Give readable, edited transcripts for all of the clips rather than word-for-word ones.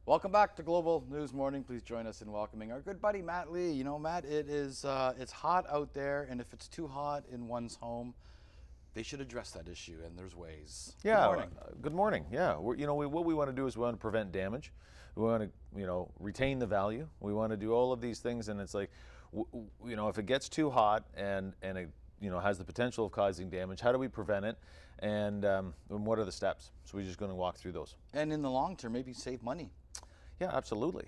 Welcome back to Global News Morning. Please join us in welcoming our good buddy Matt Lee. You know, Matt, it's hot out there, and if it's too hot in one's home, they should address that issue, and there's ways. Good Yeah, morning. good morning. Yeah, what we want to do is we want to prevent damage. We want to, retain the value. We want to do all of these things, and it's like, if it gets too hot and it, has the potential of causing damage, how do we prevent it? And what are the steps? So we're just going to walk through those. And in the long term, maybe save money. Yeah, absolutely.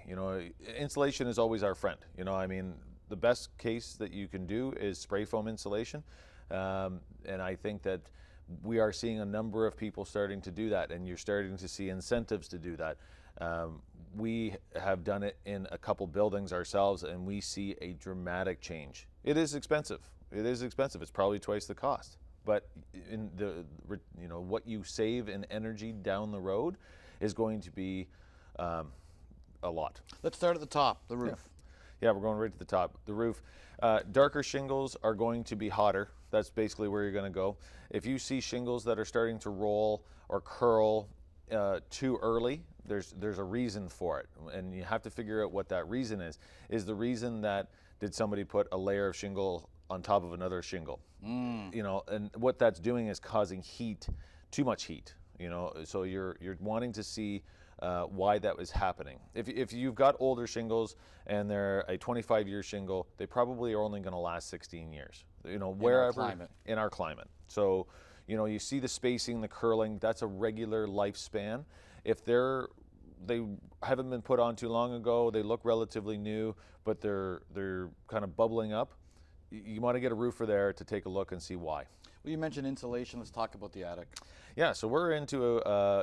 Insulation is always our friend. The best case that you can do is spray foam insulation. And I think that we are seeing a number of people starting to do that, and you're starting to see incentives to do that. We have done it in a couple buildings ourselves, and we see a dramatic change. It is expensive. It is expensive. It's probably twice the cost. But in what you save in energy down the road is going to be a lot. Let's start at the top, the roof. Yeah, we're going right to the top. The roof. Darker shingles are going to be hotter. That's basically where you're going to go. If you see shingles that are starting to roll or curl too early, there's a reason for it, and you have to figure out what that reason is. Is the reason that did somebody put a layer of shingle on top of another shingle? And what that's doing is causing heat, too much heat. So you're wanting to see why that was happening. If you've got older shingles and they're a 25-year shingle, they probably are only going to last 16 years. Wherever in our climate. So, you see the spacing, the curling. That's a regular lifespan. If they haven't been put on too long ago, they look relatively new, but they're kind of bubbling up. You want to get a roofer there to take a look and see why. Well, you mentioned insulation. Let's talk about the attic. Yeah, so we're into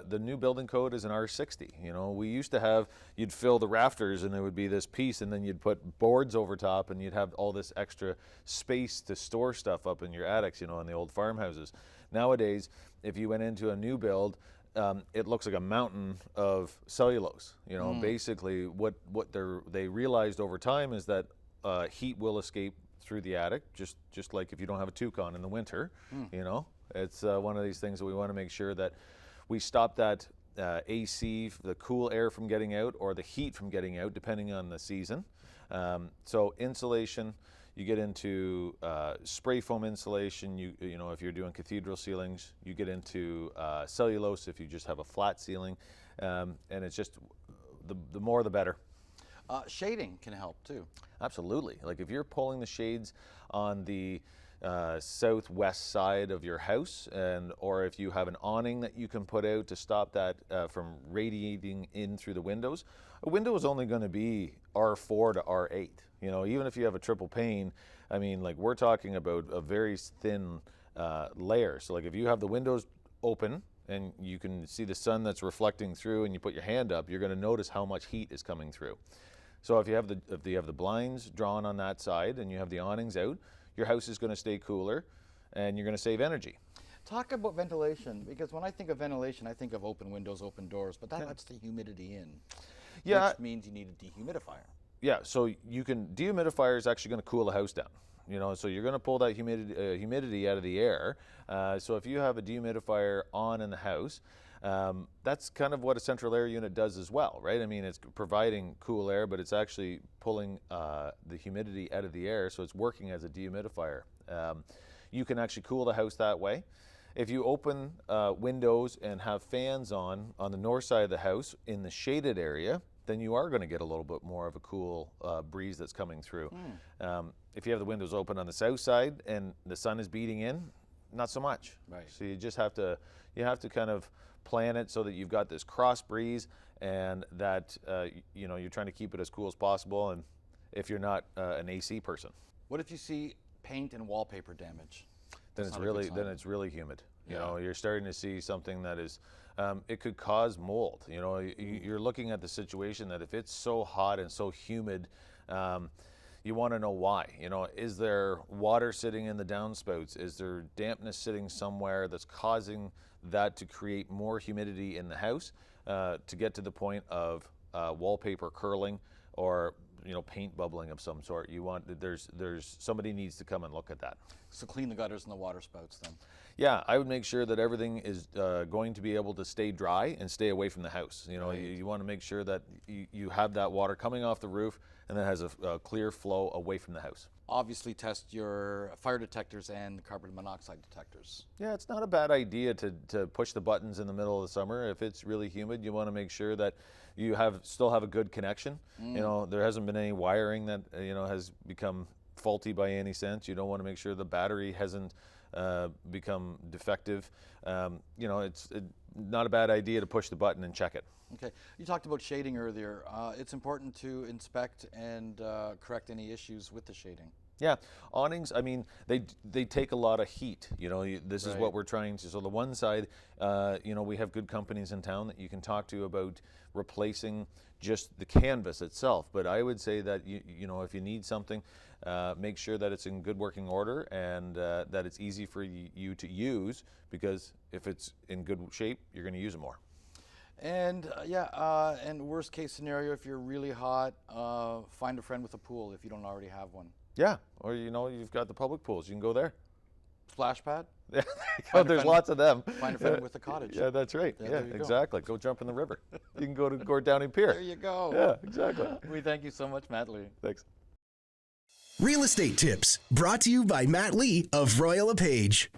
the new building code is an R60. We used to have, you'd fill the rafters and it would be this piece, and then you'd put boards over top, and you'd have all this extra space to store stuff up in your attics, in the old farmhouses. Nowadays, if you went into a new build, it looks like a mountain of cellulose. Basically what they realized over time is that heat will escape through the attic, just like if you don't have a toucan in the winter. It's one of these things that we want to make sure that we stop that AC, the cool air from getting out, or the heat from getting out, depending on the season. So insulation, you get into spray foam insulation. If you're doing cathedral ceilings, you get into cellulose if you just have a flat ceiling, and it's just the more the better. Shading can help too. Absolutely. Like if you're pulling the shades on the southwest side of your house, or if you have an awning that you can put out to stop that from radiating in through the windows, a window is only going to be R4 to R8. Even if you have a triple pane, we're talking about a very thin layer. So like if you have the windows open and you can see the sun that's reflecting through, and you put your hand up, you're going to notice how much heat is coming through. So if you have the blinds drawn on that side and you have the awnings out, your house is going to stay cooler, and you're going to save energy. Talk about ventilation, because when I think of ventilation, I think of open windows, open doors, but that lets the humidity in. Yeah. Which means you need a dehumidifier. Yeah, so dehumidifier is actually going to cool the house down. So you're going to pull that humidity out of the air. So if you have a dehumidifier on in the house, that's kind of what a central air unit does as well, right? It's providing cool air, but it's actually pulling the humidity out of the air, so it's working as a dehumidifier. You can actually cool the house that way. If you open windows and have fans on the north side of the house in the shaded area, then you are going to get a little bit more of a cool breeze that's coming through. If you have the windows open on the south sade and the sun is beating in, not so much. Right. So you just have to kind of plan it so that you've got this cross breeze, and that you're trying to keep it as cool as possible. And if you're not an AC person, What if you see paint and wallpaper damage? then That's it's not a good really sign. humid. Yeah. You're starting to see something that is it could cause mold. You're looking at the situation that if it's so hot and so humid, you want to know why. Is there water sitting in the downspouts? Is there dampness sitting somewhere that's causing that to create more humidity in the house, to get to the point of wallpaper curling, or paint bubbling of some sort. You want there's somebody needs to come and look at that. So clean the gutters and the water spouts then. Yeah, I would make sure that everything is going to be able to stay dry and stay away from the house. You want to make sure that you have that water coming off the roof and that has a clear flow away from the house. Obviously test your fire detectors and carbon monoxide detectors. Yeah, it's not a bad idea to push the buttons in the middle of the summer. If it's really humid, you want to make sure that you still have a good connection. There hasn't been any wiring that has become faulty by any sense. You don't want to make sure the battery hasn't become defective. It's not a bad idea to push the button and check it. Okay, you talked about shading earlier. It's important to inspect and correct any issues with the shading. Yeah, awnings, I mean, they take a lot of heat. This is what we're trying to, so the one side, we have good companies in town that you can talk to about replacing just the canvas itself. But I would say that, if you need something, make sure that it's in good working order and that it's easy for you to use, because if it's in good shape, you're going to use it more. And and worst case scenario, if you're really hot, find a friend with a pool if you don't already have one. Yeah, or you've got the public pools. You can go there. Splash pad? Yeah, there's lots of them. Find a friend with a cottage. Yeah, that's right. Yeah, exactly. Go jump in the river. You can go to Gord Downing Pier. There you go. Yeah, exactly. We thank you so much, Matt Lee. Thanks. Real estate tips brought to you by Matt Lee of Royal LePage.